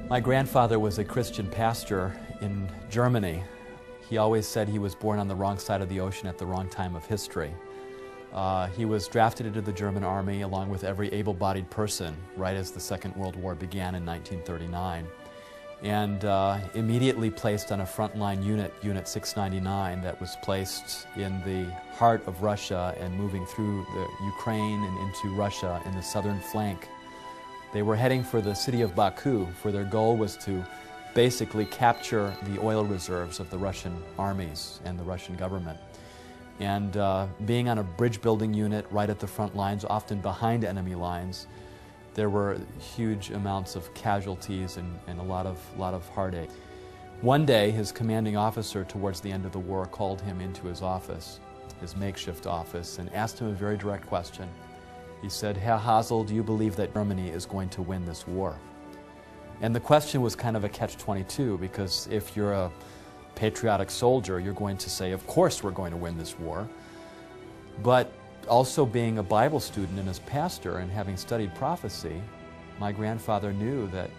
My grandfather was a Christian pastor in Germany. He always said he was born on the wrong side of the ocean at the wrong time of history. He was drafted into the German army along with every able-bodied person right as the Second World War began in 1939, and immediately placed on a frontline unit, Unit 699, that was placed in the heart of Russia and moving through the Ukraine and into Russia in the southern flank. They were heading for the city of Baku, for their goal was to basically capture the oil reserves of the Russian armies and the Russian government. And being on a bridge-building unit right at the front lines, often behind enemy lines, there were huge amounts of casualties and a lot of heartache. One day, his commanding officer towards the end of the war called him into his office, his makeshift office, and asked him a very direct question. He said, "Herr Hasel, do you believe that Germany is going to win this war?" And the question was kind of a catch-22, because if you're a patriotic soldier, you're going to say, of course we're going to win this war. But also being a Bible student and as pastor and having studied prophecy, my grandfather knew that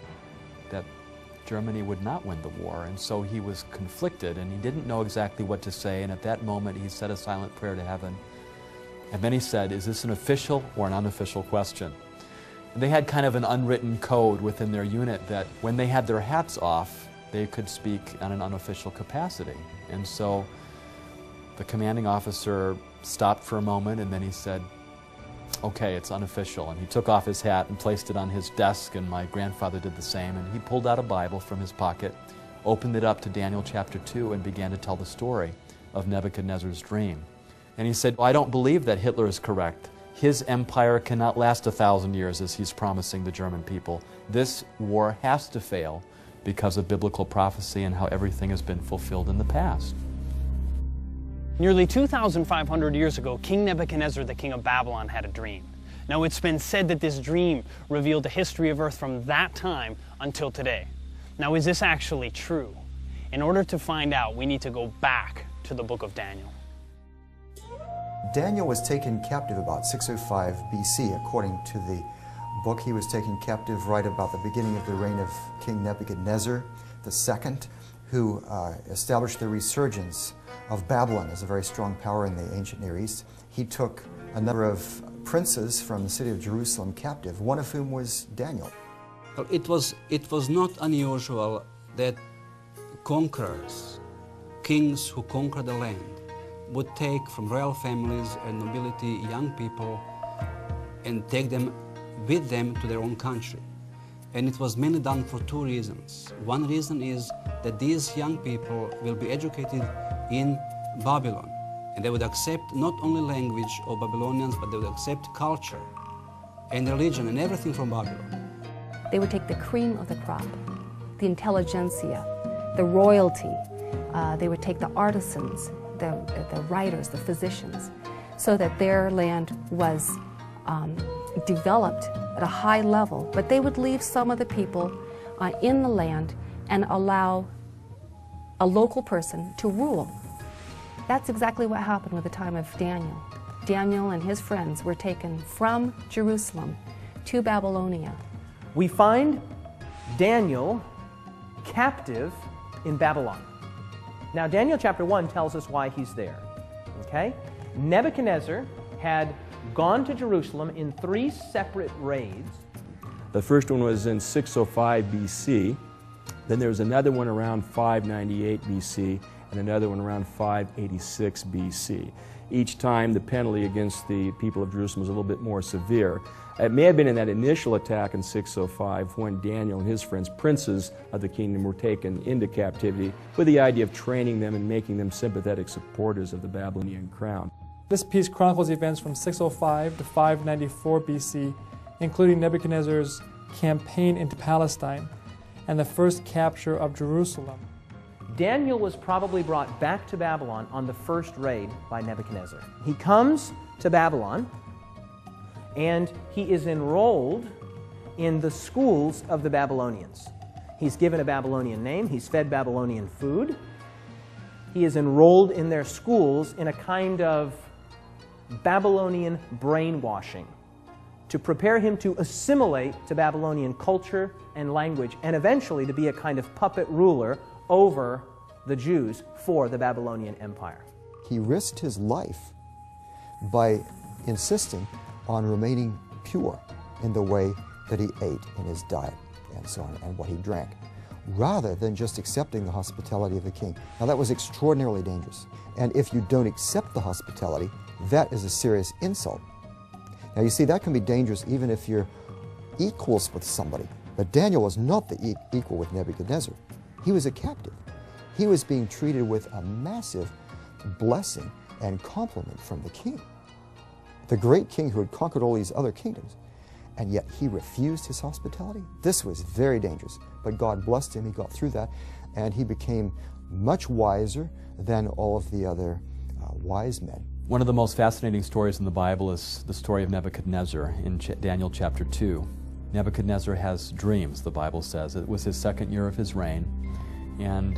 Germany would not win the war, and so he was conflicted and he didn't know exactly what to say, and at that moment he said a silent prayer to heaven. And then he said, "Is this an official or an unofficial question?" And they had kind of an unwritten code within their unit that when they had their hats off, they could speak on an unofficial capacity. And so the commanding officer stopped for a moment and then he said, "Okay, it's unofficial." And he took off his hat and placed it on his desk, and my grandfather did the same, and he pulled out a Bible from his pocket, opened it up to Daniel chapter 2, and began to tell the story of Nebuchadnezzar's dream. And he said, "I don't believe that Hitler is correct. His empire cannot last 1,000 years as he's promising the German people. This war has to fail because of biblical prophecy and how everything has been fulfilled in the past." Nearly 2,500 years ago, King Nebuchadnezzar, the king of Babylon, had a dream. Now, it's been said that this dream revealed the history of earth from that time until today. Now, is this actually true? In order to find out, we need to go back to the book of Daniel. Daniel was taken captive about 605 BC. According to the book, he was taken captive right about the beginning of the reign of King Nebuchadnezzar II, who established the resurgence of Babylon as a very strong power in the ancient Near East. He took a number of princes from the city of Jerusalem captive, one of whom was Daniel. Well, it was not unusual that conquerors, kings who conquered the land, would take from royal families and nobility young people and take them with them to their own country. And it was mainly done for two reasons. One reason is that these young people will be educated in Babylon, and they would accept not only language of Babylonians, but they would accept culture and religion and everything from Babylon. They would take the cream of the crop, the intelligentsia, the royalty. They would take the artisans, the writers, the physicians, so that their land was developed at a high level. But they would leave some of the people in the land and allow a local person to rule. That's exactly what happened with the time of Daniel. Daniel and his friends were taken from Jerusalem to Babylonia. We find Daniel captive in Babylon. Now, Daniel chapter 1 tells us why he's there. Okay? Nebuchadnezzar had gone to Jerusalem in 3 separate raids. The first one was in 605 BC. Then there was another one around 598 BC and another one around 586 BC. Each time the penalty against the people of Jerusalem was a little bit more severe. It may have been in that initial attack in 605 when Daniel and his friends, princes of the kingdom, were taken into captivity with the idea of training them and making them sympathetic supporters of the Babylonian crown. This piece chronicles events from 605 to 594 BC, including Nebuchadnezzar's campaign into Palestine and the first capture of Jerusalem. Daniel was probably brought back to Babylon on the first raid by Nebuchadnezzar. He comes to Babylon, and he is enrolled in the schools of the Babylonians. He's given a Babylonian name, he's fed Babylonian food. He is enrolled in their schools in a kind of Babylonian brainwashing to prepare him to assimilate to Babylonian culture and language, and eventually to be a kind of puppet ruler over the Jews for the Babylonian Empire. He risked his life by insisting on remaining pure in the way that he ate, in his diet, and so on, and what he drank, rather than just accepting the hospitality of the king. Now that was extraordinarily dangerous, and if you don't accept the hospitality, that is a serious insult. Now you see, that can be dangerous even if you're equals with somebody, but Daniel was not the equal with Nebuchadnezzar. He was a captive. He was being treated with a massive blessing and compliment from the king, the great king who had conquered all these other kingdoms, and yet he refused his hospitality. This was very dangerous, but God blessed him. He got through that, and he became much wiser than all of the other wise men. One of the most fascinating stories in the Bible is the story of Nebuchadnezzar in Daniel chapter 2. Nebuchadnezzar has dreams, the Bible says. It was his second year of his reign, and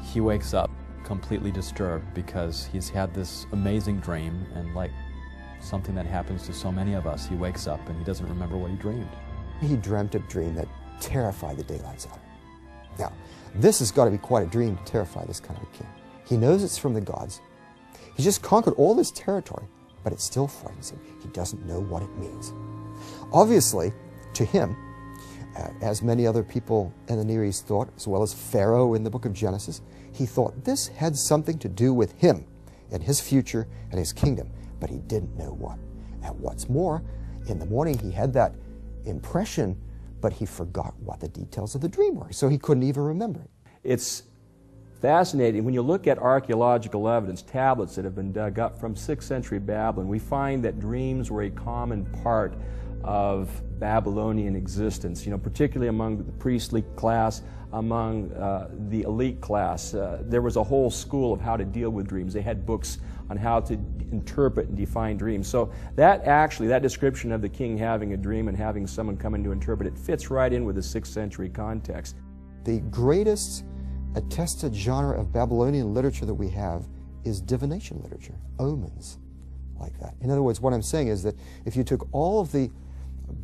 he wakes up completely disturbed because he's had this amazing dream, and like something that happens to so many of us, he wakes up and he doesn't remember what he dreamed. He dreamt a dream that terrified the daylights out of him. Now, this has got to be quite a dream to terrify this kind of a king. He knows it's from the gods. He's just conquered all this territory, but it still frightens him. He doesn't know what it means. Obviously, to him, as many other people in the Near East thought, as well as Pharaoh in the book of Genesis, he thought this had something to do with him and his future and his kingdom, but he didn't know what. And what's more, in the morning he had that impression, but he forgot what the details of the dream were, so he couldn't even remember it. It's fascinating. When you look at archaeological evidence, tablets that have been dug up from 6th century Babylon, we find that dreams were a common part of Babylonian existence, particularly among the priestly class, among the elite class. There was a whole school of how to deal with dreams. They had books on how to interpret and define dreams. So that description of the king having a dream and having someone come in to interpret it fits right in with the 6th century context. The greatest attested genre of Babylonian literature that we have is divination literature, omens, like that. In other words, what I'm saying is that if you took all of the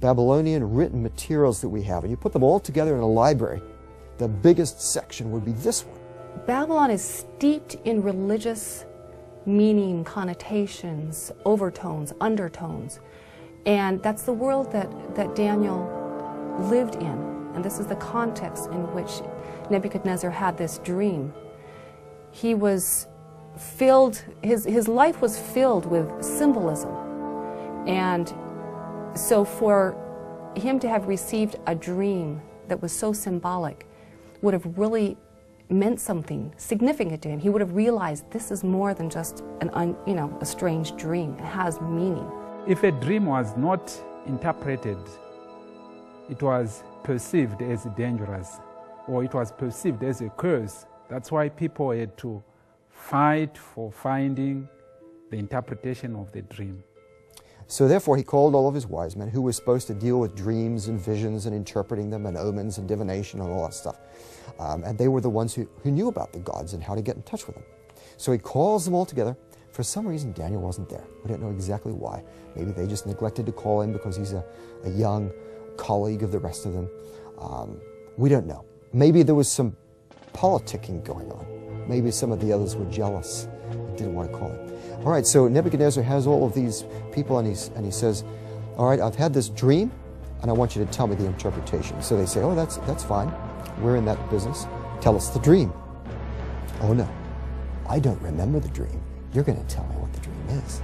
Babylonian written materials that we have and you put them all together in a library, the biggest section would be this one. Babylon is steeped in religious meaning, connotations, overtones, undertones, and that's the world that Daniel lived in, and this is the context in which Nebuchadnezzar had this dream. He was filled, his life was filled with symbolism, and so for him to have received a dream that was so symbolic would have really meant something significant to him. He would have realized this is more than just a strange dream. It has meaning. If a dream was not interpreted, it was perceived as dangerous, or it was perceived as a curse. That's why people had to fight for finding the interpretation of the dream. So therefore he called all of his wise men who were supposed to deal with dreams and visions and interpreting them and omens and divination and all that stuff. And they were the ones who knew about the gods and how to get in touch with them. So he calls them all together. For some reason Daniel wasn't there. We don't know exactly why. Maybe they just neglected to call him because he's a young colleague of the rest of them. We don't know. Maybe there was some politicking going on. Maybe some of the others were jealous and didn't want to call him. All right, so Nebuchadnezzar has all of these people, and he says, all right, I've had this dream, and I want you to tell me the interpretation. So they say, oh, that's fine. We're in that business. Tell us the dream. Oh, no, I don't remember the dream. You're going to tell me what the dream is.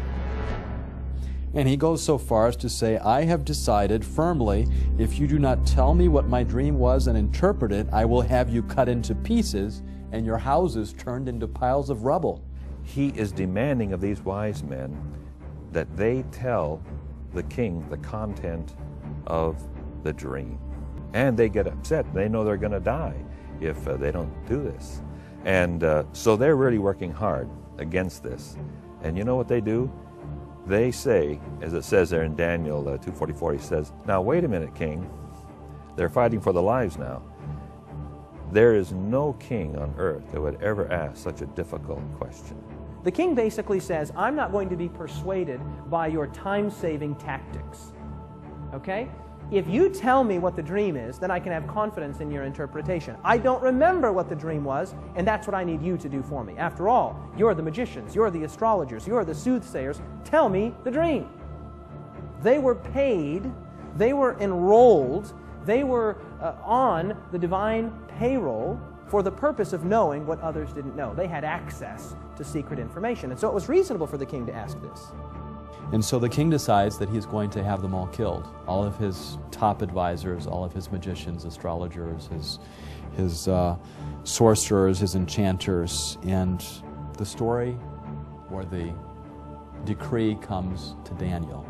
And he goes so far as to say, I have decided firmly, if you do not tell me what my dream was and interpret it, I will have you cut into pieces and your houses turned into piles of rubble. He is demanding of these wise men that they tell the king the content of the dream. And they get upset. They know they're going to die if they don't do this. And so they're really working hard against this. And you know what they do? They say, as it says there in Daniel 2:44, he says, now wait a minute, king. They're fighting for their lives now. There is no king on earth that would ever ask such a difficult question. The king basically says, I'm not going to be persuaded by your time-saving tactics. Okay? If you tell me what the dream is, then I can have confidence in your interpretation. I don't remember what the dream was, and that's what I need you to do for me. After all, you're the magicians, you're the astrologers, you're the soothsayers. Tell me the dream. They were paid, they were enrolled, they were on the divine payroll for the purpose of knowing what others didn't know. They had access to secret information, and so it was reasonable for the king to ask this. And so the king decides that he's going to have them all killed. All of his top advisors, all of his magicians, astrologers, his sorcerers, his enchanters. And the story or the decree comes to Daniel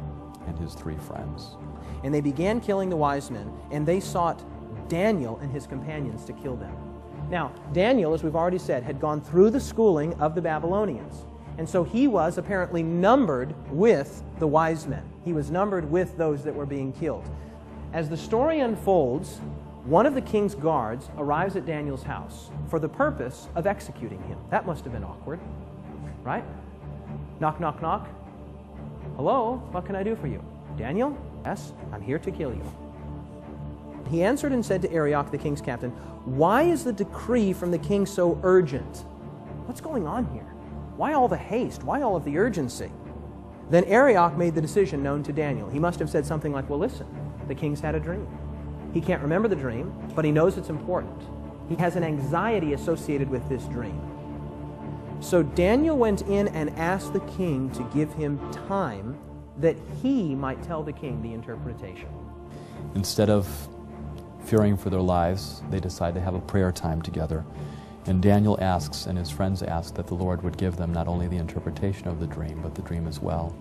and his 3 friends. And they began killing the wise men, and they sought Daniel and his companions to kill them. Now, Daniel, as we've already said, had gone through the schooling of the Babylonians. And so he was apparently numbered with the wise men. He was numbered with those that were being killed. As the story unfolds, one of the king's guards arrives at Daniel's house for the purpose of executing him. That must have been awkward, right? Knock, knock, knock. Hello, what can I do for you? Daniel? Yes, I'm here to kill you. He answered and said to Arioch, the king's captain, "Why is the decree from the king so urgent? What's going on here? Why all the haste? Why all of the urgency?" Then Arioch made the decision known to Daniel. He must have said something like, "Well, listen, the king's had a dream. He can't remember the dream, but he knows it's important. He has an anxiety associated with this dream." So Daniel went in and asked the king to give him time that he might tell the king the interpretation. Instead of fearing for their lives, they decide to have a prayer time together. And Daniel asks, and his friends ask, that the Lord would give them not only the interpretation of the dream, but the dream as well.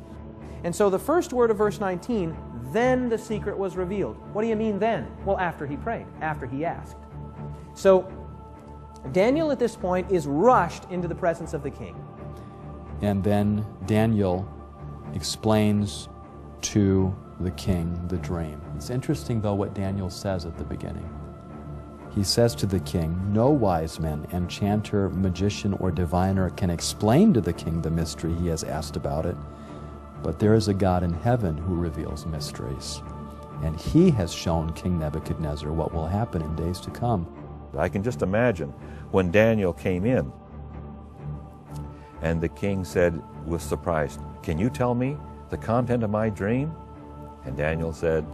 And so the first word of verse 19, then the secret was revealed. What do you mean then? Well, after he prayed, after he asked. So Daniel at this point is rushed into the presence of the king. And then Daniel explains to the king the dream. It's interesting, though, what Daniel says at the beginning. He says to the king, "No wise man, enchanter, magician, or diviner can explain to the king the mystery he has asked about it, but there is a God in heaven who reveals mysteries, and he has shown King Nebuchadnezzar what will happen in days to come." I can just imagine when Daniel came in and the king said, was surprised, "Can you tell me the content of my dream?" And Daniel said,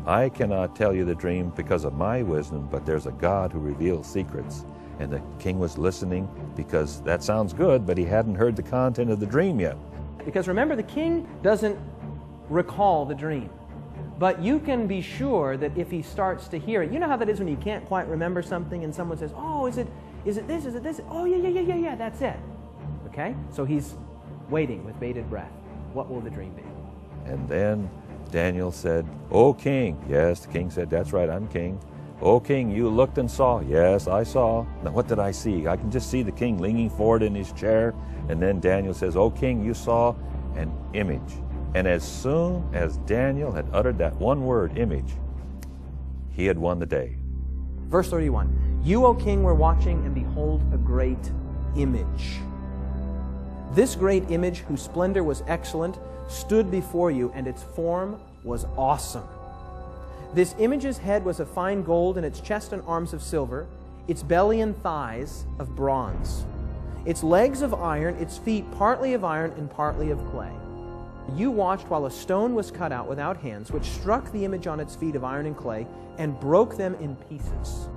"I cannot tell you the dream because of my wisdom, but there's a God who reveals secrets." And the king was listening because that sounds good, but he hadn't heard the content of the dream yet. Because remember, the king doesn't recall the dream. But you can be sure that if he starts to hear it, you know how that is when you can't quite remember something and someone says, "Oh, is it this, is it this?" "Oh, yeah, that's it." Okay? So he's waiting with bated breath. What will the dream be? And then Daniel said, "O king." Yes, the king said, "That's right, I'm king." "O king, you looked and saw." "Yes, I saw." Now what did I see? I can just see the king leaning forward in his chair. And then Daniel says, "O king, you saw an image." And as soon as Daniel had uttered that one word, image, he had won the day. Verse 31, "You, O king, were watching, and behold, a great image. This great image, whose splendor was excellent, stood before you, and its form was awesome. This image's head was of fine gold, and its chest and arms of silver, its belly and thighs of bronze, its legs of iron, its feet partly of iron and partly of clay. You watched while a stone was cut out without hands, which struck the image on its feet of iron and clay, and broke them in pieces.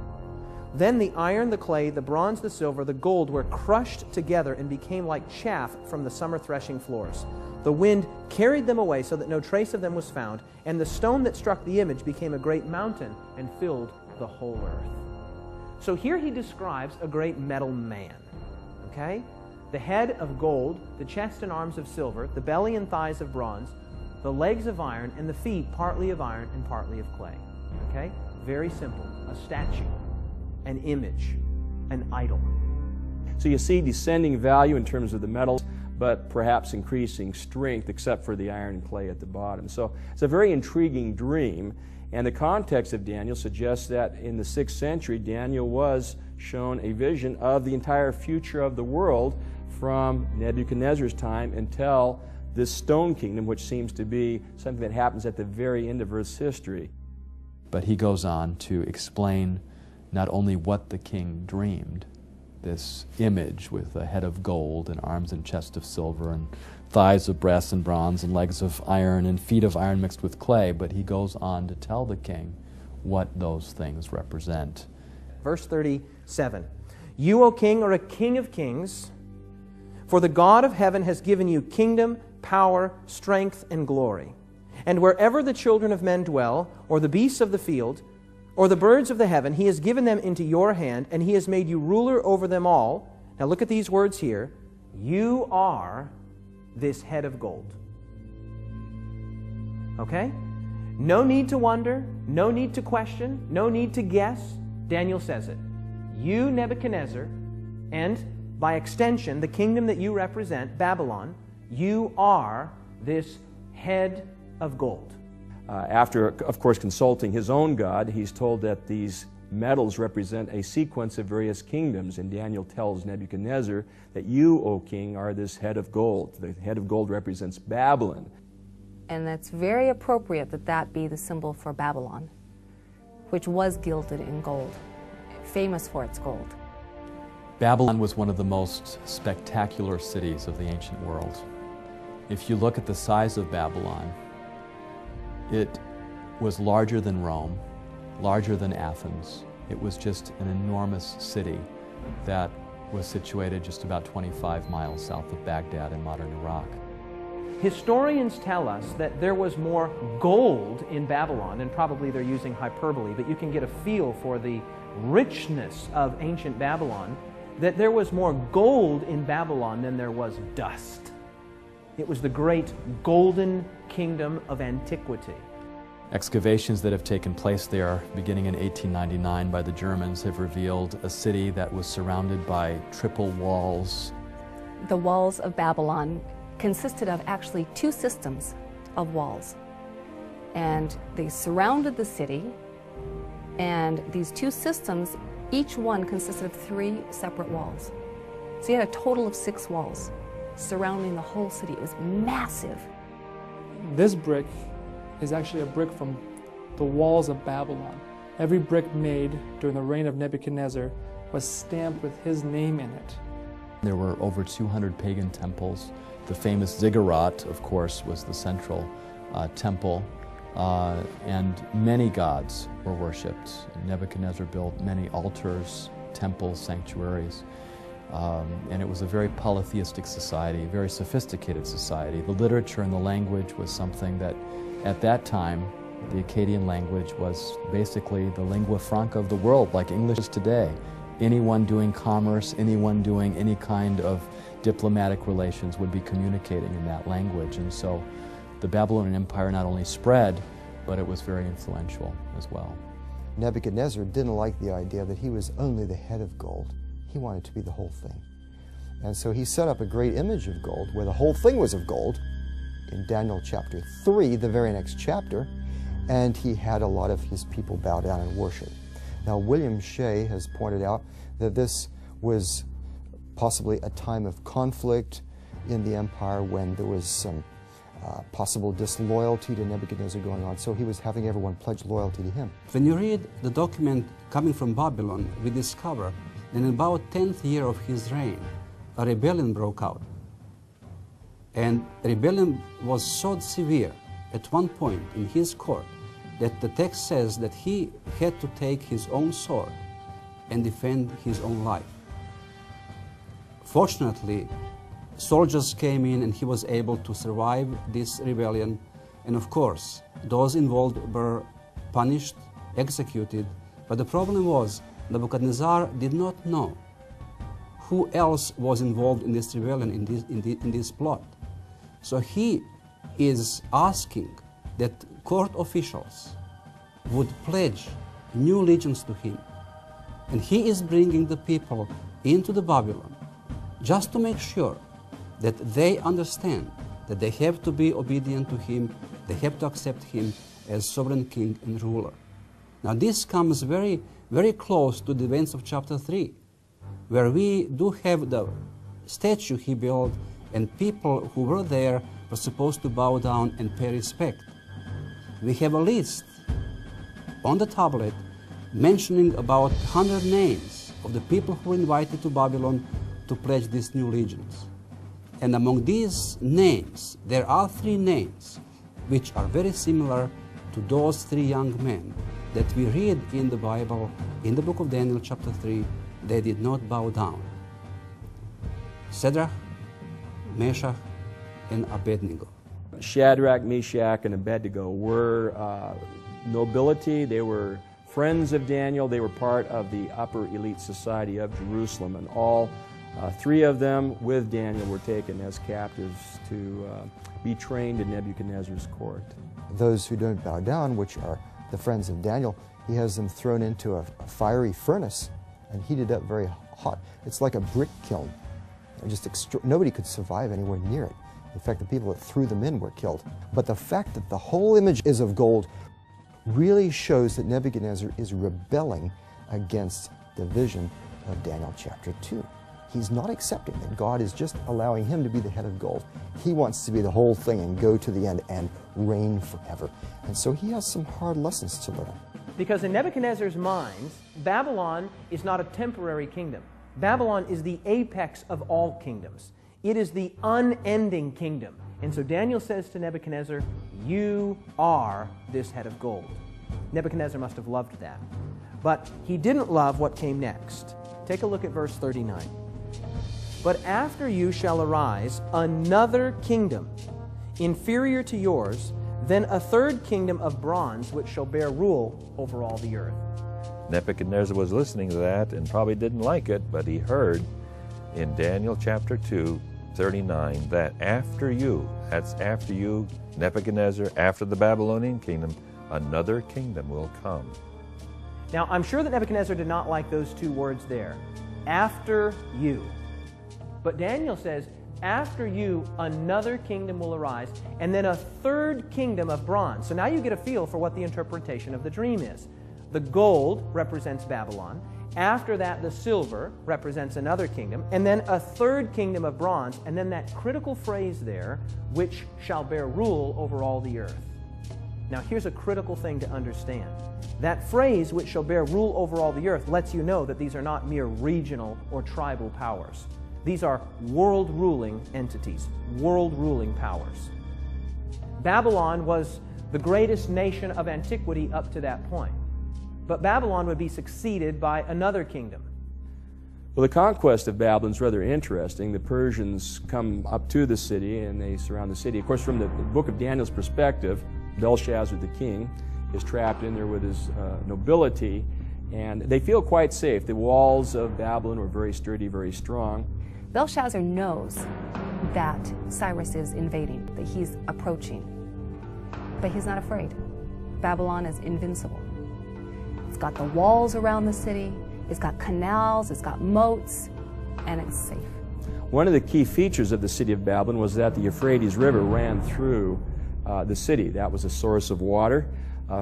Then the iron, the clay, the bronze, the silver, the gold were crushed together and became like chaff from the summer threshing floors. The wind carried them away so that no trace of them was found, and the stone that struck the image became a great mountain and filled the whole earth." So here he describes a great metal man, okay? The head of gold, the chest and arms of silver, the belly and thighs of bronze, the legs of iron, and the feet partly of iron and partly of clay, okay? Very simple. A statue, an image, an idol. So you see descending value in terms of the metals, but perhaps increasing strength except for the iron and clay at the bottom. So it's a very intriguing dream, and the context of Daniel suggests that in the 6th century, Daniel was shown a vision of the entire future of the world from Nebuchadnezzar's time until this stone kingdom, which seems to be something that happens at the very end of Earth's history. But he goes on to explain not only what the king dreamed, this image with a head of gold and arms and chest of silver and thighs of brass and bronze and legs of iron and feet of iron mixed with clay, but he goes on to tell the king what those things represent. Verse 37, "You, O king, are a king of kings, for the God of heaven has given you kingdom, power, strength, and glory. And wherever the children of men dwell, or the beasts of the field, or the birds of the heaven, he has given them into your hand, and he has made you ruler over them all." Now look at these words here. "You are this head of gold." Okay? No need to wonder, no need to question, no need to guess. Daniel says it. You, Nebuchadnezzar, and by extension, the kingdom that you represent, Babylon, you are this head of gold. After, of course, consulting his own God, he's told that these metals represent a sequence of various kingdoms, and Daniel tells Nebuchadnezzar that you, O king, are this head of gold. The head of gold represents Babylon. And that's very appropriate that that be the symbol for Babylon, which was gilded in gold, famous for its gold. Babylon was one of the most spectacular cities of the ancient world. If you look at the size of Babylon, it was larger than Rome, larger than Athens. It was just an enormous city that was situated just about 25 miles south of Baghdad in modern Iraq. Historians tell us that there was more gold in Babylon, and probably they're using hyperbole, but you can get a feel for the richness of ancient Babylon, that there was more gold in Babylon than there was dust. It was the great golden kingdom of antiquity. Excavations that have taken place there beginning in 1899 by the Germans have revealed a city that was surrounded by triple walls. The walls of Babylon consisted of actually two systems of walls. And they surrounded the city, and these two systems, each one consisted of 3 separate walls. So you had a total of 6 walls surrounding the whole city. It was massive. This brick is actually a brick from the walls of Babylon. Every brick made during the reign of Nebuchadnezzar was stamped with his name in it. There were over 200 pagan temples. The famous ziggurat, of course, was the central temple, and many gods were worshipped. Nebuchadnezzar built many altars, temples, sanctuaries, and it was a very polytheistic society, very sophisticated society. The literature and the language was something that, at that time, the Akkadian language was basically the lingua franca of the world, like English is today. Anyone doing commerce, anyone doing any kind of diplomatic relations would be communicating in that language. And so the Babylonian Empire not only spread, but it was very influential as well. Nebuchadnezzar didn't like the idea that he was only the head of gold. He wanted to be the whole thing. And so he set up a great image of gold where the whole thing was of gold in Daniel chapter 3, the very next chapter, and he had a lot of his people bow down and worship. Now, William Shea has pointed out that this was possibly a time of conflict in the empire when there was some possible disloyalty to Nebuchadnezzar going on, so he was having everyone pledge loyalty to him. When you read the document coming from Babylon, we discover that in about 10th year of his reign, a rebellion broke out. And rebellion was so severe at one point in his court that the text says that he had to take his own sword and defend his own life. Fortunately, soldiers came in and he was able to survive this rebellion. And of course, those involved were punished, executed. But the problem was Nebuchadnezzar did not know who else was involved in this rebellion, in this plot. So he is asking that court officials would pledge new allegiance to him. And he is bringing the people into the Babylon just to make sure that they understand that they have to be obedient to him, they have to accept him as sovereign king and ruler. Now this comes very, very close to the events of chapter 3, where we do have the statue he built and people who were there were supposed to bow down and pay respect. We have a list on the tablet mentioning about 100 names of the people who were invited to Babylon to pledge these new allegiance. And among these names, there are 3 names which are very similar to those 3 young men that we read in the Bible, in the book of Daniel chapter 3, they did not bow down. Shadrach, Meshach, and Abednego. Shadrach, Meshach, and Abednego were nobility. They were friends of Daniel. They were part of the upper elite society of Jerusalem, and all 3 of them with Daniel were taken as captives to be trained in Nebuchadnezzar's court. Those who don't bow down, which are the friends of Daniel, he has them thrown into a fiery furnace and heated up very hot. It's like a brick kiln. Nobody could survive anywhere near it. In fact, the people that threw them in were killed. But the fact that the whole image is of gold really shows that Nebuchadnezzar is rebelling against the vision of Daniel chapter 2. He's not accepting that God is just allowing him to be the head of gold. He wants to be the whole thing and go to the end and reign forever. And so he has some hard lessons to learn. Because in Nebuchadnezzar's mind, Babylon is not a temporary kingdom. Babylon is the apex of all kingdoms. It is the unending kingdom. And so Daniel says to Nebuchadnezzar, "You are this head of gold." Nebuchadnezzar must have loved that. But he didn't love what came next. Take a look at verse 39. "But after you shall arise another kingdom, inferior to yours, then a 3rd kingdom of bronze, which shall bear rule over all the earth." Nebuchadnezzar was listening to that and probably didn't like it, but he heard in Daniel chapter 2, 39, that after you, that's after you, Nebuchadnezzar, after the Babylonian kingdom, another kingdom will come. Now, I'm sure that Nebuchadnezzar did not like those 2 words there, after you. But Daniel says, after you, another kingdom will arise, and then a 3rd kingdom of bronze. So now you get a feel for what the interpretation of the dream is. The gold represents Babylon. After that, the silver represents another kingdom, and then a 3rd kingdom of bronze, and then that critical phrase there, which shall bear rule over all the earth. Now, here's a critical thing to understand. That phrase, which shall bear rule over all the earth, lets you know that these are not mere regional or tribal powers. These are world-ruling entities, world-ruling powers. Babylon was the greatest nation of antiquity up to that point. But Babylon would be succeeded by another kingdom. Well, the conquest of Babylon is rather interesting. The Persians come up to the city and they surround the city. Of course, from the book of Daniel's perspective, Belshazzar the king is trapped in there with his nobility, and they feel quite safe. The walls of Babylon were very sturdy, very strong. Belshazzar knows that Cyrus is invading, that he's approaching, but he's not afraid. Babylon is invincible. It's got the walls around the city, it's got canals, it's got moats, and it's safe. One of the key features of the city of Babylon was that the Euphrates River ran through the city. That was a source of water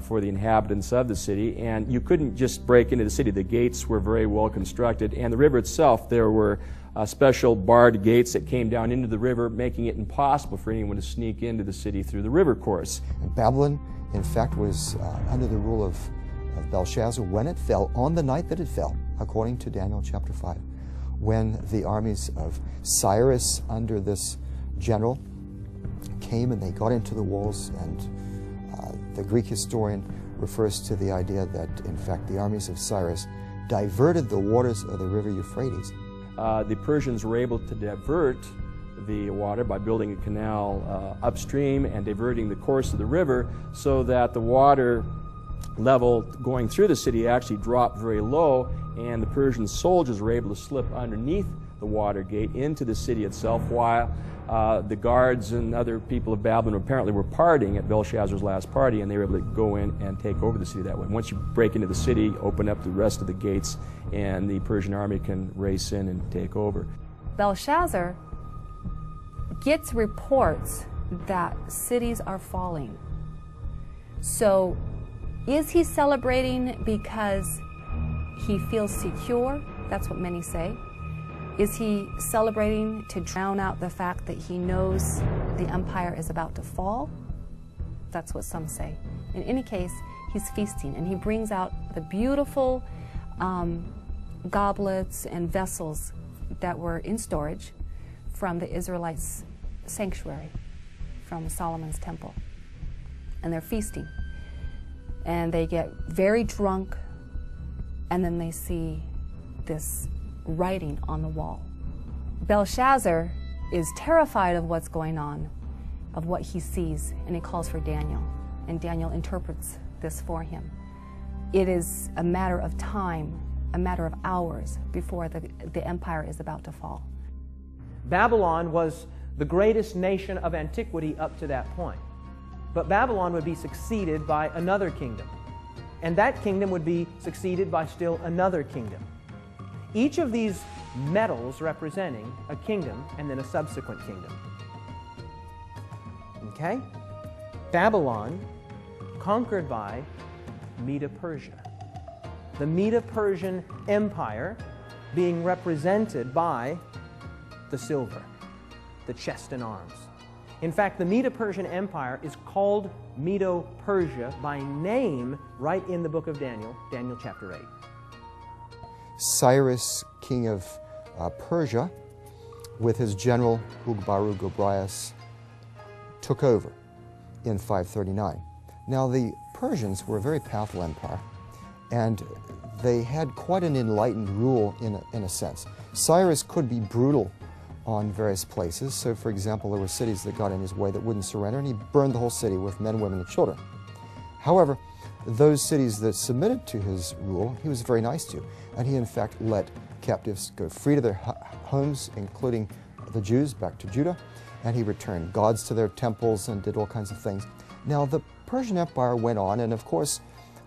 for the inhabitants of the city, and you couldn't just break into the city. The gates were very well constructed, and the river itself, there were special barred gates that came down into the river, making it impossible for anyone to sneak into the city through the river course. Babylon, in fact, was under the rule of Belshazzar when it fell, on the night that it fell, according to Daniel chapter 5, when the armies of Cyrus under this general came and they got into the walls, and the Greek historian refers to the idea that, in fact, the armies of Cyrus diverted the waters of the river Euphrates. The Persians were able to divert the water by building a canal upstream and diverting the course of the river so that the water level going through the city actually dropped very low, and the Persian soldiers were able to slip underneath the water gate into the city itself, while the guards and other people of Babylon apparently were partying at Belshazzar's last party, and they were able to go in and take over the city that way. Once you break into the city, open up the rest of the gates, and the Persian army can race in and take over. Belshazzar gets reports that cities are falling. So is he celebrating because he feels secure? That's what many say. Is he celebrating to drown out the fact that he knows the empire is about to fall? That's what some say. In any case, he's feasting, and he brings out the beautiful goblets and vessels that were in storage from the Israelites' sanctuary, from Solomon's temple. And they're feasting. And they get very drunk, and then they see this writing on the wall. Belshazzar is terrified of what's going on, of what he sees, and he calls for Daniel, and Daniel interprets this for him. It is a matter of time, a matter of hours before the empire is about to fall. Babylon was the greatest nation of antiquity up to that point. But Babylon would be succeeded by another kingdom, and that kingdom would be succeeded by still another kingdom. Each of these medals representing a kingdom and then a subsequent kingdom. Okay? Babylon conquered by Medo-Persia. The Medo-Persian Empire being represented by the silver, the chest and arms. In fact, the Medo-Persian Empire is called Medo-Persia by name right in the book of Daniel, Daniel chapter 8. Cyrus, king of Persia, with his general Ugbaru-Gobryas, took over in 539. Now, the Persians were a very powerful empire, and they had quite an enlightened rule in a sense. Cyrus could be brutal on various places. So, for example, there were cities that got in his way that wouldn't surrender, and he burned the whole city with men, women, and children. However, those cities that submitted to his rule, he was very nice to, and he in fact let captives go free to their homes, including the Jews, back to Judah, and he returned gods to their temples and did all kinds of things. Now, the Persian Empire went on, and of course,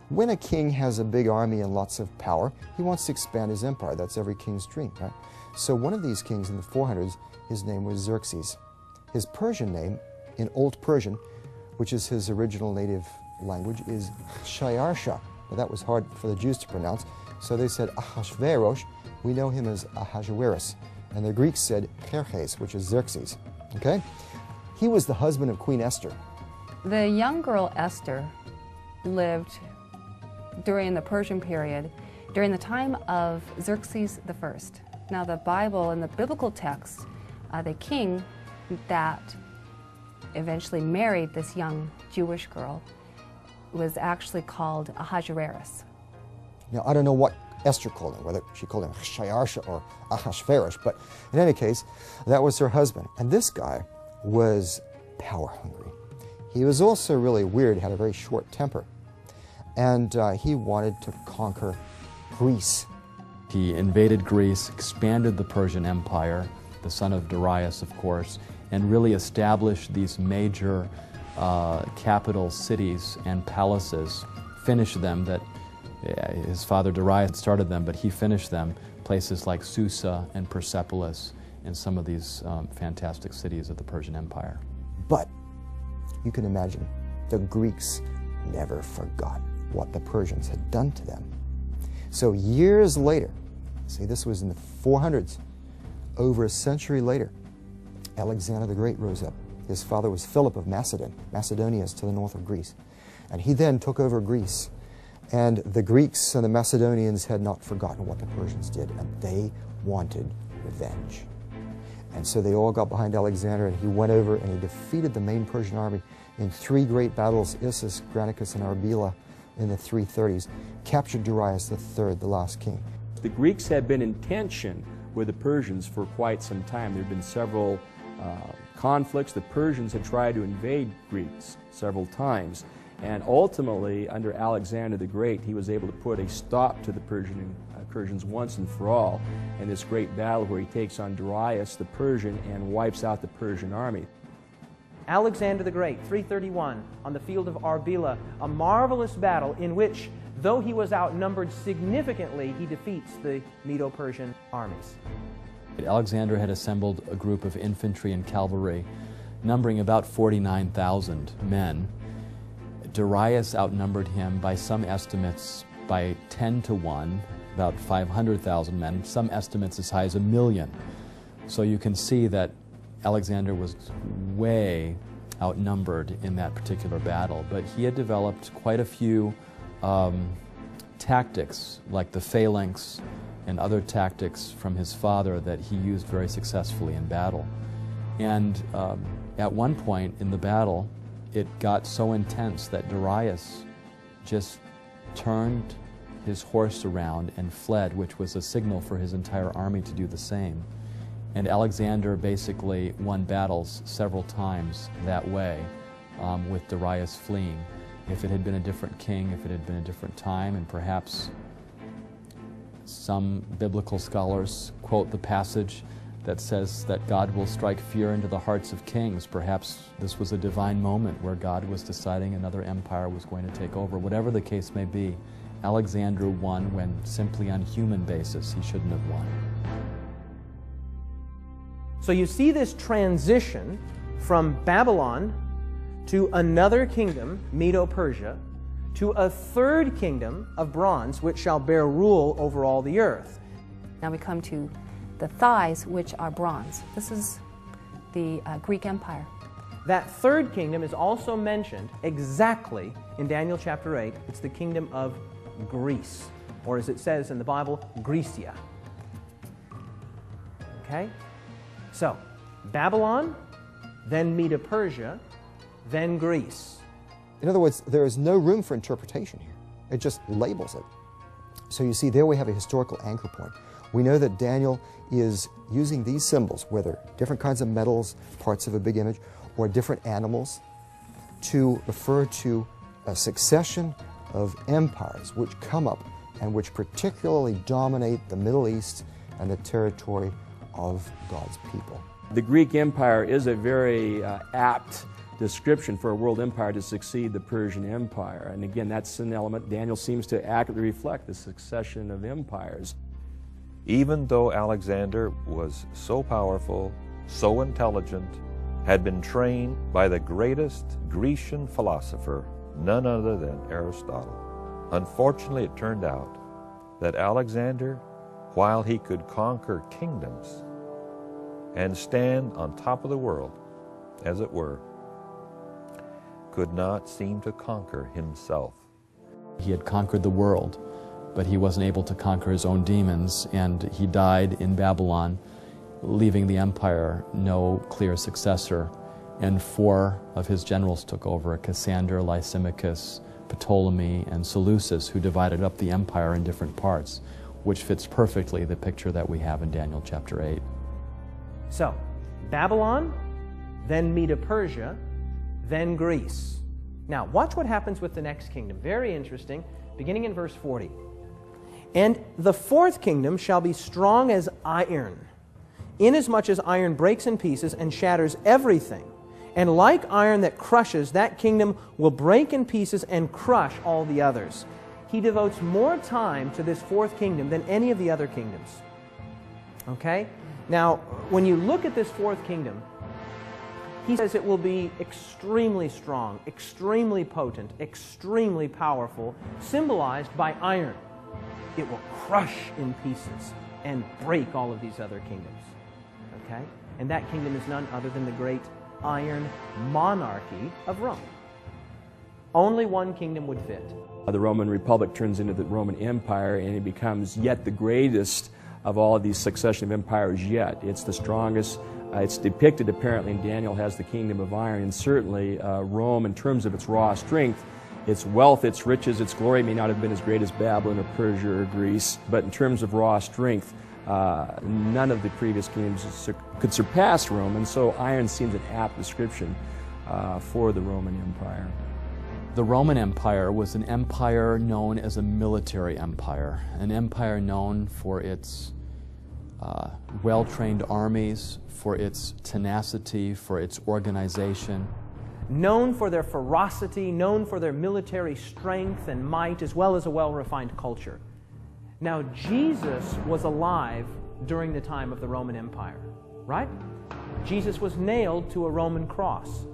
when a king has a big army and lots of power, he wants to expand his empire. That's every king's dream, right? So one of these kings in the 400s, his name was Xerxes. His Persian name, in Old Persian, which is his original native language, is Shayarsha. But that was hard for the Jews to pronounce, so they said Ahasuerus. We know him as Ahasuerus. And the Greeks said Xerxes, which is Xerxes. Okay? He was the husband of Queen Esther. The young girl Esther lived during the Persian period, during the time of Xerxes I. Now, the Bible and the biblical text, the king that eventually married this young Jewish girl was actually called Ahasuerus. Now, I don't know what Esther called him, whether she called him Shayarsha or Ahasuerus, but in any case, that was her husband. And this guy was power hungry. He was also really weird, had a very short temper, and he wanted to conquer Greece. He invaded Greece, expanded the Persian Empire, the son of Darius, of course, and really established these major capital cities and palaces, finished them. That his father Darius had started them, but he finished them, places like Susa and Persepolis and some of these fantastic cities of the Persian Empire. But you can imagine the Greeks never forgot what the Persians had done to them. So years later, see, this was in the 400s, over a century later, Alexander the Great rose up. His father was Philip of Macedon. Macedonia is to the north of Greece. And he then took over Greece. And the Greeks and the Macedonians had not forgotten what the Persians did, and they wanted revenge. And so they all got behind Alexander, and he went over and he defeated the main Persian army in 3 great battles, Issus, Granicus, and Arbela, in the 330s, captured Darius III, the last king. The Greeks had been in tension with the Persians for quite some time. There had been several conflicts. The Persians had tried to invade Greeks several times. And ultimately, under Alexander the Great, he was able to put a stop to the Persians once and for all in this great battle where he takes on Darius the Persian and wipes out the Persian army. Alexander the Great, 331, on the field of Arbela, a marvelous battle in which, though he was outnumbered significantly, he defeats the Medo-Persian armies. Alexander had assembled a group of infantry and cavalry, numbering about 49,000 men. Darius outnumbered him by some estimates by 10 to 1, about 500,000 men, some estimates as high as 1 million. So you can see that Alexander was way outnumbered in that particular battle, but he had developed quite a few tactics, like the phalanx and other tactics from his father that he used very successfully in battle. And at one point in the battle, it got so intense that Darius just turned his horse around and fled, which was a signal for his entire army to do the same. And Alexander basically won battles several times that way, with Darius fleeing. If it had been a different king, if it had been a different time, and perhaps some biblical scholars quote the passage that says that God will strike fear into the hearts of kings. Perhaps this was a divine moment where God was deciding another empire was going to take over. Whatever the case may be, Alexander won when simply on human basis he shouldn't have won. So you see this transition from Babylon to another kingdom, Medo-Persia, to a third kingdom of bronze, which shall bear rule over all the earth. Now we come to the thighs, which are bronze. This is the Greek Empire. That third kingdom is also mentioned exactly in Daniel chapter 8. It's the kingdom of Greece, or as it says in the Bible, Grecia. Okay? So, Babylon, then Medo-Persia, then Greece. In other words, there is no room for interpretation here. It just labels it. So you see, there we have a historical anchor point. We know that Daniel is using these symbols, whether different kinds of metals, parts of a big image, or different animals, to refer to a succession of empires which come up and which particularly dominate the Middle East and the territory of God's people. The Greek Empire is a very apt description for a world empire to succeed the Persian Empire. And again, that's an element Daniel seems to accurately reflect, the succession of empires. Even though Alexander was so powerful, so intelligent, had been trained by the greatest Grecian philosopher, none other than Aristotle. Unfortunately, it turned out that Alexander, while he could conquer kingdoms and stand on top of the world, as it were, could not seem to conquer himself. He had conquered the world, but he wasn't able to conquer his own demons, and he died in Babylon, leaving the empire no clear successor. And 4 of his generals took over: Cassander, Lysimachus, Ptolemy, and Seleucus, who divided up the empire in different parts, which fits perfectly the picture that we have in Daniel chapter 8. So, Babylon, then Medo-Persia, then Greece. Now, watch what happens with the next kingdom. Very interesting, beginning in verse 40. And the fourth kingdom shall be strong as iron, inasmuch as iron breaks in pieces and shatters everything. And like iron that crushes, that kingdom will break in pieces and crush all the others. He devotes more time to this fourth kingdom than any of the other kingdoms. Okay? Now, when you look at this fourth kingdom, he says it will be extremely strong, extremely potent, extremely powerful, symbolized by iron. It will crush in pieces and break all of these other kingdoms. Okay? And that kingdom is none other than the great iron monarchy of Rome. Only one kingdom would fit. The Roman Republic turns into the Roman Empire, and it becomes yet the greatest of all of these succession of empires yet. It's the strongest. It's depicted apparently in Daniel as the kingdom of iron, and certainly Rome, in terms of its raw strength, its wealth, its riches, its glory may not have been as great as Babylon or Persia or Greece, but in terms of raw strength, none of the previous kingdoms could surpass Rome, and so iron seems an apt description for the Roman Empire. The Roman Empire was an empire known as a military empire, an empire known for its well-trained armies, for its tenacity, for its organization. Known for their ferocity, known for their military strength and might, as well as a well-refined culture. Now, Jesus was alive during the time of the Roman Empire, right? Jesus was nailed to a Roman cross.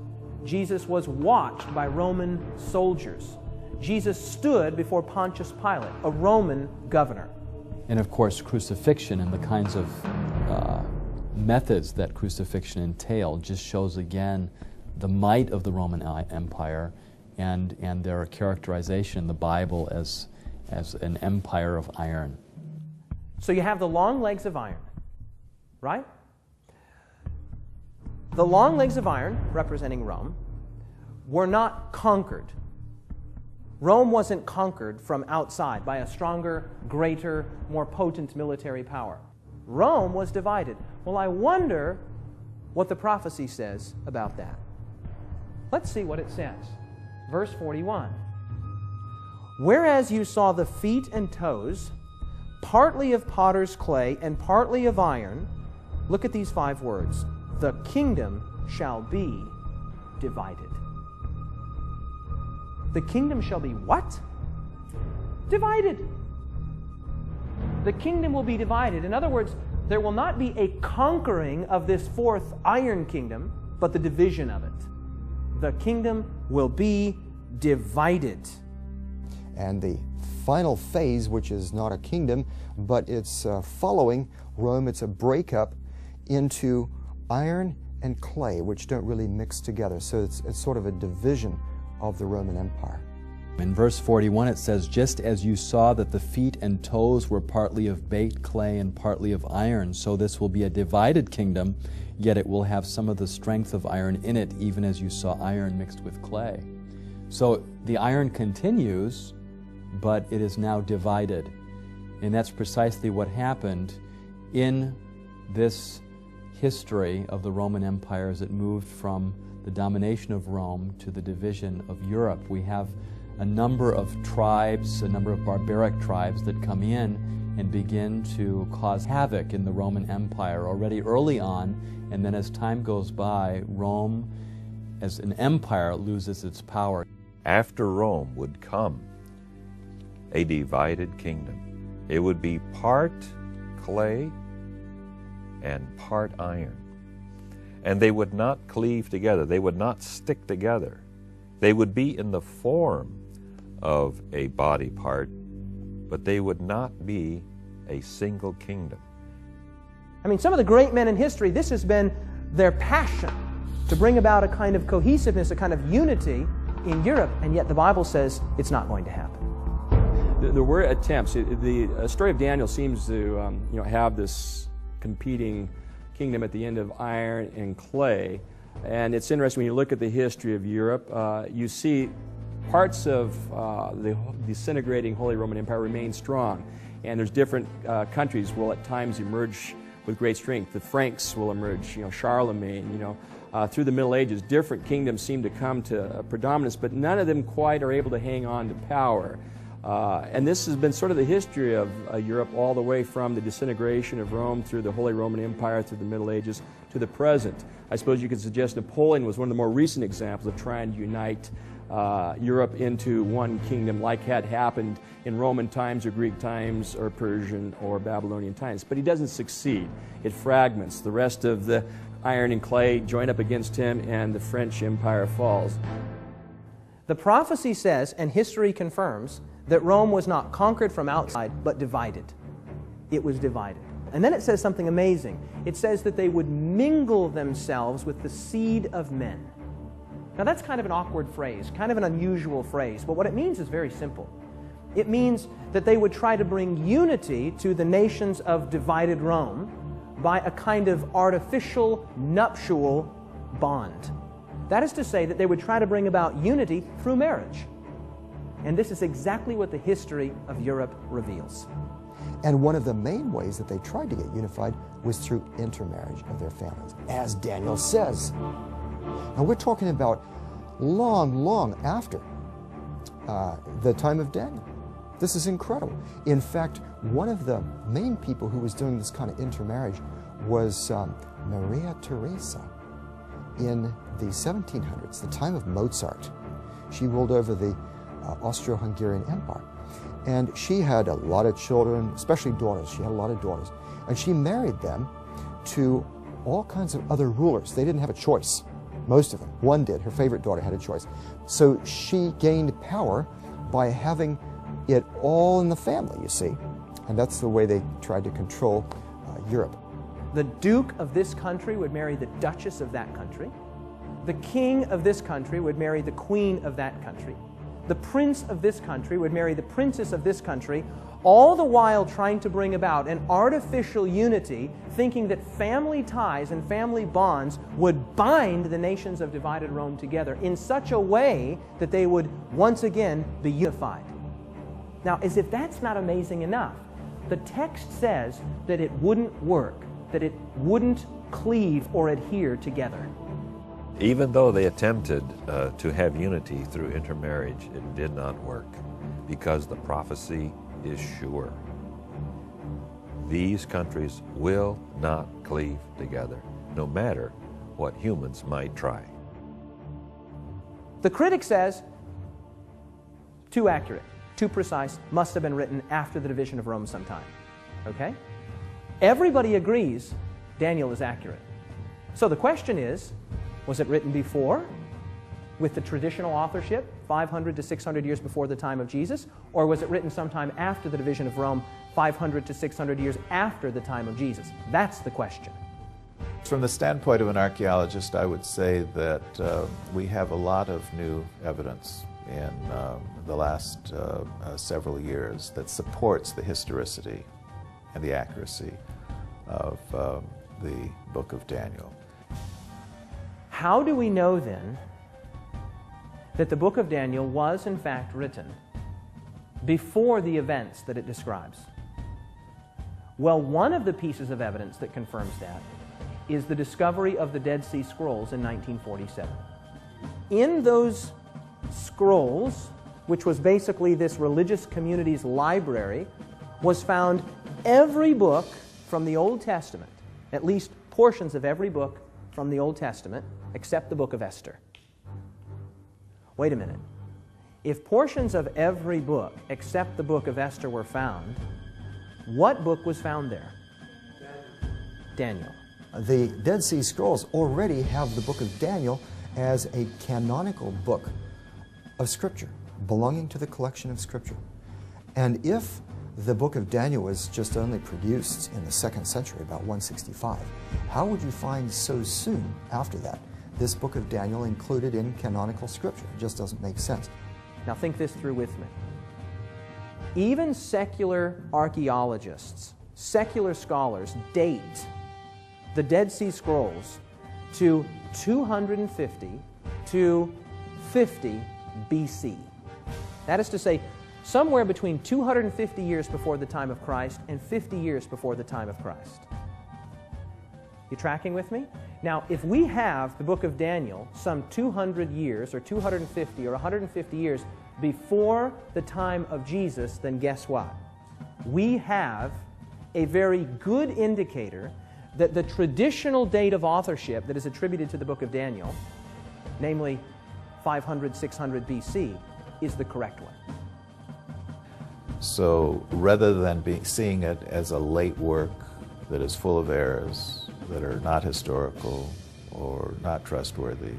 Jesus was watched by Roman soldiers. Jesus stood before Pontius Pilate, a Roman governor. And of course, crucifixion and the kinds of methods that crucifixion entailed just shows again the might of the Roman Empire and their characterization in the Bible as an empire of iron. So you have the long legs of iron, right? The long legs of iron, representing Rome, were not conquered. Rome wasn't conquered from outside by a stronger, greater, more potent military power. Rome was divided. Well, I wonder what the prophecy says about that. Let's see what it says. Verse 41. Whereas you saw the feet and toes, partly of potter's clay and partly of iron, look at these 5 words. The kingdom shall be divided. The kingdom shall be what? Divided. The kingdom will be divided. In other words, there will not be a conquering of this 4th iron kingdom, but the division of it. The kingdom will be divided. And the final phase, which is not a kingdom, but it's following Rome, it's a breakup into iron and clay, which don't really mix together. So it's sort of a division of the Roman Empire. In verse 41 it says, just as you saw that the feet and toes were partly of baked clay and partly of iron, so this will be a divided kingdom, yet it will have some of the strength of iron in it, even as you saw iron mixed with clay. So the iron continues, but it is now divided. And that's precisely what happened in this history of the Roman Empire as it moved from the domination of Rome to the division of Europe. We have a number of tribes, a number of barbaric tribes that come in and begin to cause havoc in the Roman Empire already early on, and then as time goes by, Rome as an empire loses its power. After Rome would come a divided kingdom. It would be part clay and part iron. And they would not cleave together. They would not stick together. They would be in the form of a body part, but they would not be a single kingdom. I mean, some of the great men in history, this has been their passion, to bring about a kind of cohesiveness, a kind of unity in Europe, and yet the Bible says it's not going to happen. There were attempts. The story of Daniel seems to have this competing kingdom at the end of iron and clay. And it's interesting when you look at the history of Europe, you see parts of the disintegrating Holy Roman Empire remain strong. And there's different countries will at times emerge with great strength. The Franks will emerge, Charlemagne, through the Middle Ages. Different kingdoms seem to come to predominance, but none of them quite are able to hang on to power. And this has been sort of the history of Europe all the way from the disintegration of Rome through the Holy Roman Empire through the Middle Ages to the present. I suppose you could suggest Napoleon was one of the more recent examples of trying to unite Europe into one kingdom like had happened in Roman times or Greek times or Persian or Babylonian times. But he doesn't succeed. It fragments. The rest of the iron and clay join up against him and the French Empire falls. The prophecy says, and history confirms, that Rome was not conquered from outside, but divided. It was divided. And then it says something amazing. It says that they would mingle themselves with the seed of men. Now that's kind of an awkward phrase, kind of an unusual phrase, but what it means is very simple. It means that they would try to bring unity to the nations of divided Rome by a kind of artificial nuptial bond. That is to say that they would try to bring about unity through marriage. And this is exactly what the history of Europe reveals. And one of the main ways that they tried to get unified was through intermarriage of their families, as Daniel says. Now we're talking about long after the time of Daniel. This is incredible. In fact, one of the main people who was doing this kind of intermarriage was Maria Theresa in the 1700s, the time of Mozart. She ruled over the Austro-Hungarian Empire. And she had a lot of children, especially daughters. She had a lot of daughters. And she married them to all kinds of other rulers. They didn't have a choice, most of them. One did. Her favorite daughter had a choice. So she gained power by having it all in the family, you see. And that's the way they tried to control Europe. The duke of this country would marry the duchess of that country. The king of this country would marry the queen of that country. The prince of this country would marry the princess of this country, all the while trying to bring about an artificial unity, thinking that family ties and family bonds would bind the nations of divided Rome together in such a way that they would once again be unified. Now, as if that's not amazing enough, the text says that it wouldn't work, that it wouldn't cleave or adhere together. Even though they attempted to have unity through intermarriage, it did not work because the prophecy is sure. These countries will not cleave together, no matter what humans might try. The critic says, too accurate, too precise, must have been written after the division of Rome sometime. Okay? Everybody agrees Daniel is accurate. So the question is, was it written before, with the traditional authorship, 500 to 600 years before the time of Jesus, or was it written sometime after the division of Rome, 500 to 600 years after the time of Jesus? That's the question. From the standpoint of an archaeologist, I would say that we have a lot of new evidence in the last several years that supports the historicity and the accuracy of the book of Daniel. How do we know then that the book of Daniel was in fact written before the events that it describes? Well, one of the pieces of evidence that confirms that is the discovery of the Dead Sea Scrolls in 1947. In those scrolls, which was basically this religious community's library, was found every book from the Old Testament, at least portions of every book from the Old Testament, except the book of Esther. Wait a minute. If portions of every book except the book of Esther were found, what book was found there? Daniel. The Dead Sea Scrolls already have the book of Daniel as a canonical book of Scripture, belonging to the collection of Scripture. And if the book of Daniel was just only produced in the 2nd century, about 165, how would you find so soon after that this book of Daniel included in canonical Scripture? It just doesn't make sense. Now think this through with me. Even secular archaeologists, secular scholars date the Dead Sea Scrolls to 250 to 50 BC. That is to say, somewhere between 250 years before the time of Christ and 50 years before the time of Christ. You tracking with me? Now, if we have the book of Daniel some 200 years, or 250 or 150 years before the time of Jesus, then guess what? We have a very good indicator that the traditional date of authorship that is attributed to the book of Daniel, namely 500, 600 BC, is the correct one. So rather than seeing it as a late work that is full of errors, that are not historical or not trustworthy,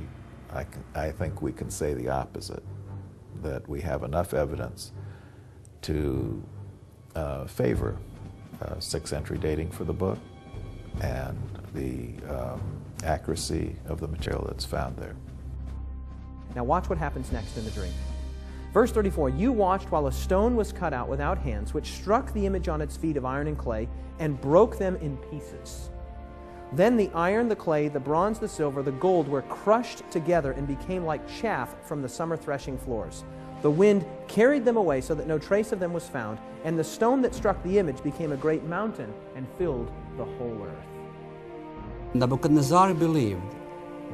I think we can say the opposite, that we have enough evidence to favor 6th century dating for the book and the accuracy of the material that's found there. Now watch what happens next in the dream. Verse 34, you watched while a stone was cut out without hands, which struck the image on its feet of iron and clay and broke them in pieces. Then the iron, the clay, the bronze, the silver, the gold were crushed together and became like chaff from the summer threshing floors. The wind carried them away so that no trace of them was found, and the stone that struck the image became a great mountain and filled the whole earth. Nebuchadnezzar believed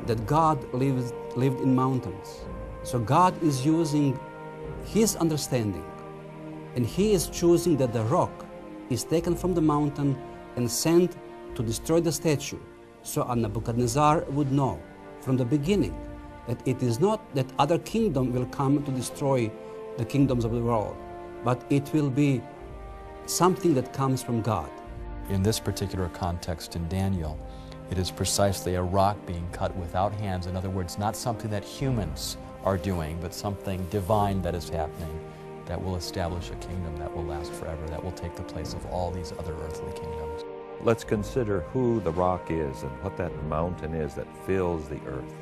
that God lived in mountains. So God is using his understanding, and he is choosing that the rock is taken from the mountain and sent to destroy the statue. So Nebuchadnezzar would know from the beginning that it is not that other kingdom will come to destroy the kingdoms of the world, but it will be something that comes from God. In this particular context in Daniel, it is precisely a rock being cut without hands. In other words, not something that humans are doing, but something divine that is happening that will establish a kingdom that will last forever, that will take the place of all these other earthly kingdoms. Let's consider who the rock is and what that mountain is that fills the earth.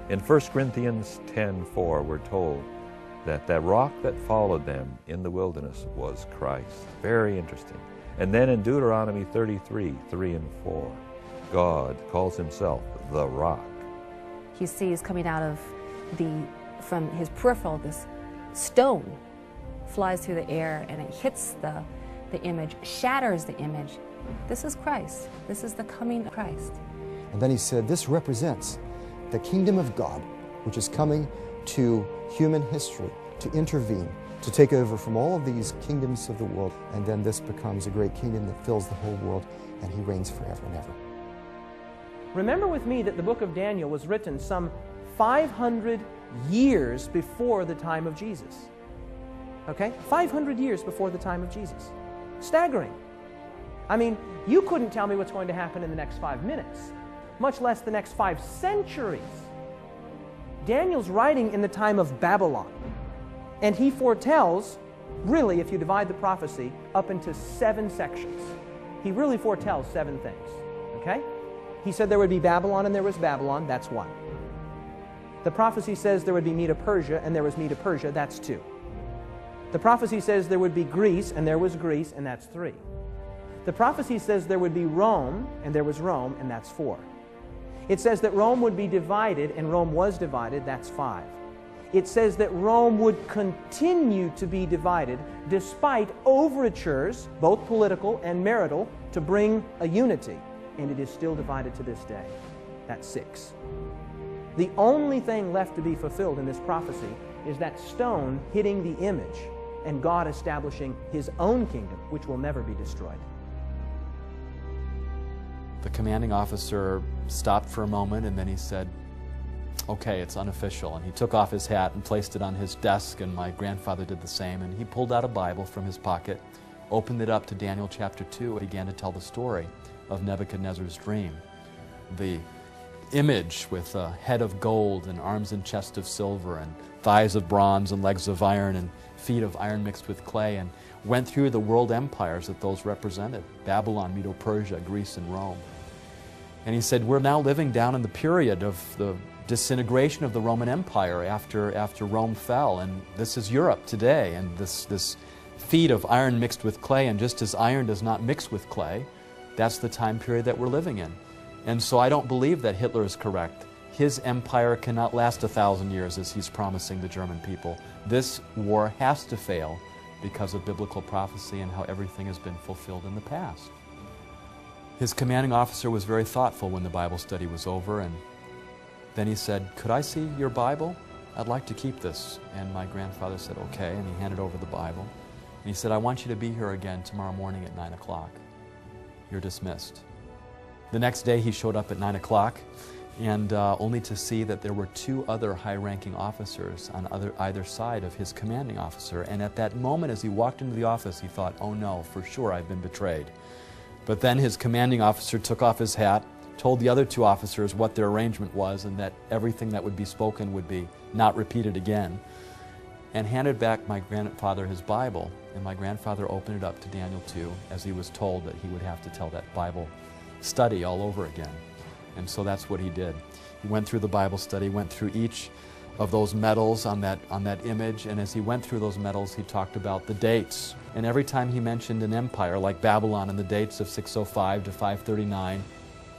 In 1 Corinthians 10:4, we're told that that rock that followed them in the wilderness was Christ. Very interesting. And then in Deuteronomy 33:3 and 4, God calls himself the rock. He sees coming out of from his peripheral, this stone flies through the air and it hits the image, shatters the image. This is Christ. This is the coming of Christ. And then he said, this represents the kingdom of God, which is coming to human history, to intervene, to take over from all of these kingdoms of the world. And then this becomes a great kingdom that fills the whole world, and he reigns forever and ever. Remember with me that the book of Daniel was written some 500 years before the time of Jesus. Okay? 500 years before the time of Jesus. Staggering. I mean, you couldn't tell me what's going to happen in the next 5 minutes, much less the next 5 centuries. Daniel's writing in the time of Babylon, and he foretells, really, if you divide the prophecy up into 7 sections, he really foretells 7 things. Okay? He said there would be Babylon and there was Babylon, that's 1. The prophecy says there would be Medo-Persia and there was Medo-Persia, that's 2. The prophecy says there would be Greece and there was Greece, and that's 3. The prophecy says there would be Rome and there was Rome, and that's 4. It says that Rome would be divided, and Rome was divided, that's 5. It says that Rome would continue to be divided despite overtures, both political and marital, to bring a unity, and it is still divided to this day. That's 6. The only thing left to be fulfilled in this prophecy is that stone hitting the image and God establishing his own kingdom, which will never be destroyed. The commanding officer stopped for a moment, and then he said, okay, it's unofficial. And he took off his hat and placed it on his desk, and my grandfather did the same. And he pulled out a Bible from his pocket, opened it up to Daniel chapter 2, and began to tell the story of Nebuchadnezzar's dream. The image with a head of gold and arms and chest of silver and thighs of bronze and legs of iron and feet of iron mixed with clay, and went through the world empires that those represented: Babylon, Medo-Persia, Greece, and Rome. And he said, we're now living down in the period of the disintegration of the Roman Empire after Rome fell, and this is Europe today, and this feet of iron mixed with clay, and just as iron does not mix with clay, that's the time period that we're living in. And so I don't believe that Hitler is correct. His empire cannot last 1,000 years as he's promising the German people. This war has to fail because of biblical prophecy and how everything has been fulfilled in the past. His commanding officer was very thoughtful when the Bible study was over, and then he said, could I see your Bible? I'd like to keep this. And my grandfather said, okay, and he handed over the Bible. And he said, I want you to be here again tomorrow morning at 9 o'clock. You're dismissed. The next day he showed up at 9 o'clock, and only to see that there were 2 other high-ranking officers on either side of his commanding officer. And at that moment, as he walked into the office, he thought, oh no, for sure I've been betrayed. But then his commanding officer took off his hat, told the other 2 officers what their arrangement was, and that everything that would be spoken would be not repeated again, and handed back my grandfather his Bible. And my grandfather opened it up to Daniel 2, as he was told that he would have to tell that Bible study all over again. And so that's what he did. He went through the Bible study, went through each of those medals on that image, and as he went through those medals, he talked about the dates. And every time he mentioned an empire like Babylon and the dates of 605 to 539,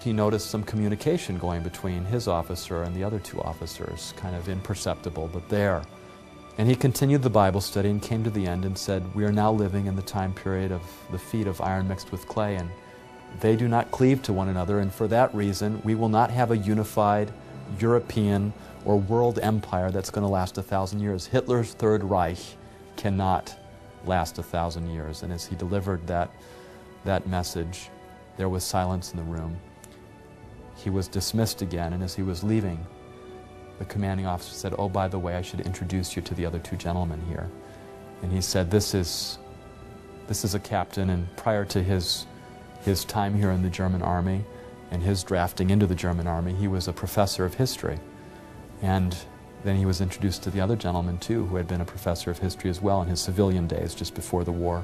he noticed some communication going between his officer and the other 2 officers, kind of imperceptible, but there. And he continued the Bible study and came to the end and said, we are now living in the time period of the feet of iron mixed with clay, and they do not cleave to one another, and for that reason, we will not have a unified European or world empire that's going to last 1,000 years. Hitler's Third Reich cannot last 1,000 years. And as he delivered that message, there was silence in the room. He was dismissed again, and as he was leaving, the commanding officer said, oh, by the way, I should introduce you to the other 2 gentlemen here. And he said, this is a captain, and prior to his time here in the German army and his drafting into the German army, he was a professor of history. And Then he was introduced to the other gentleman too, who had been a professor of history as well in his civilian days just before the war.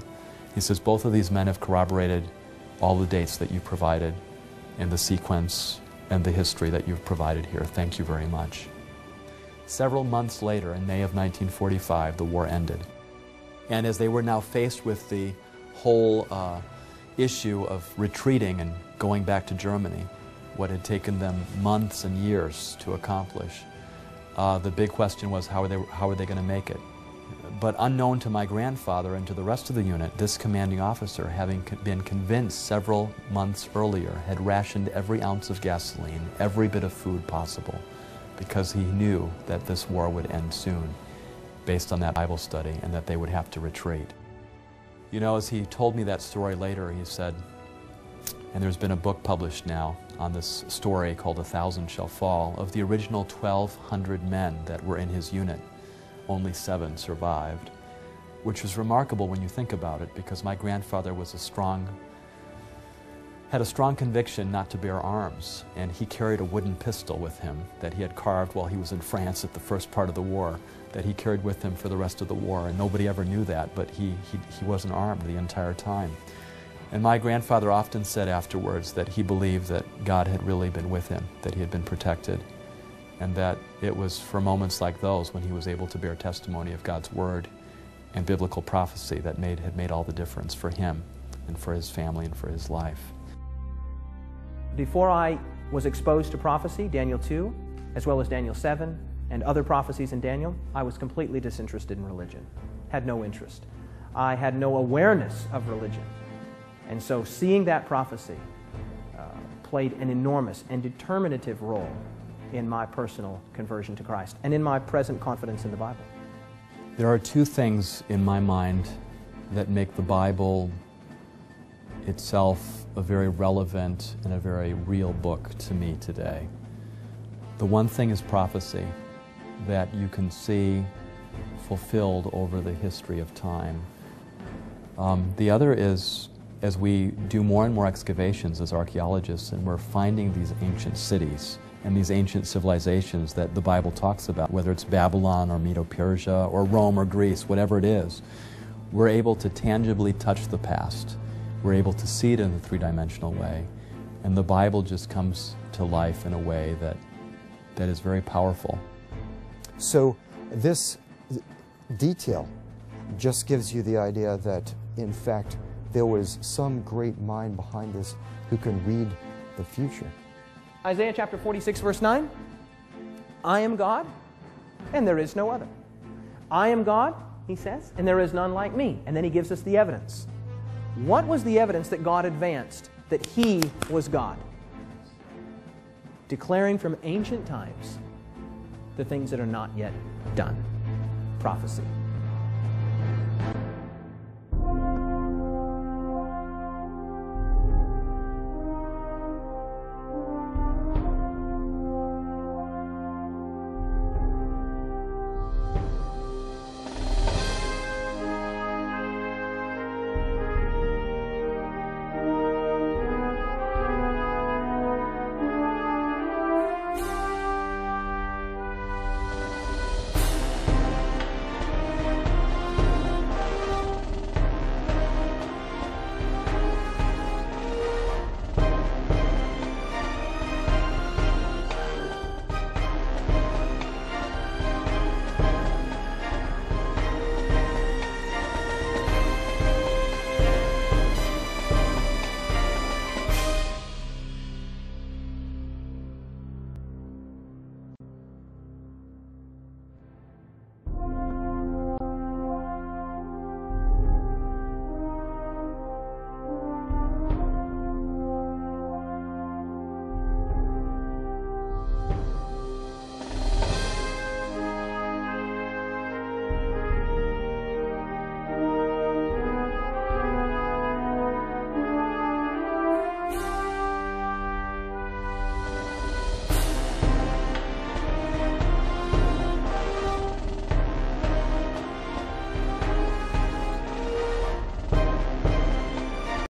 He says, both of these men have corroborated all the dates that you provided in the sequence and the history that you've provided here. Thank you very much. Several months later, in May of 1945, the war ended. And as they were now faced with the whole issue of retreating and going back to Germany, what had taken them months and years to accomplish, the big question was how were they going to make it? But unknown to my grandfather and to the rest of the unit, this commanding officer, having been convinced several months earlier, had rationed every ounce of gasoline, every bit of food possible, because he knew that this war would end soon, based on that Bible study, and that they would have to retreat. You know, as he told me that story later, he said, and there's been a book published now on this story called 1,000 Shall Fall, of the original 1,200 men that were in his unit, only 7 survived, which was remarkable when you think about it, because my grandfather was had a strong conviction not to bear arms, and he carried a wooden pistol with him that he had carved while he was in France at the first part of the war, that he carried with him for the rest of the war, and nobody ever knew that, but he wasn't armed the entire time. And my grandfather often said afterwards that he believed that God had really been with him, that he had been protected, and that it was for moments like those when he was able to bear testimony of God's Word and biblical prophecy that had made all the difference for him and for his family and for his life. Before I was exposed to prophecy, Daniel 2, as well as Daniel 7, and other prophecies in Daniel, I was completely disinterested in religion, had no interest. I had no awareness of religion. And so seeing that prophecy played an enormous and determinative role in my personal conversion to Christ and in my present confidence in the Bible. There are 2 things in my mind that make the Bible itself a very relevant and a very real book to me today. The one thing is prophecy, that you can see fulfilled over the history of time. The other is, as we do more and more excavations as archaeologists, and we're finding these ancient cities and these ancient civilizations that the Bible talks about, whether it's Babylon or Medo-Persia or Rome or Greece, whatever it is, we're able to tangibly touch the past. We're able to see it in a 3-dimensional way, and the Bible just comes to life in a way that is very powerful. So this detail just gives you the idea that, in fact, there was some great mind behind this who can read the future. Isaiah chapter 46, verse 9, I am God, and there is no other. I am God, he says, and there is none like me. And then he gives us the evidence. What was the evidence that God advanced that he was God? Declaring from ancient times the things that are not yet done. Prophecy.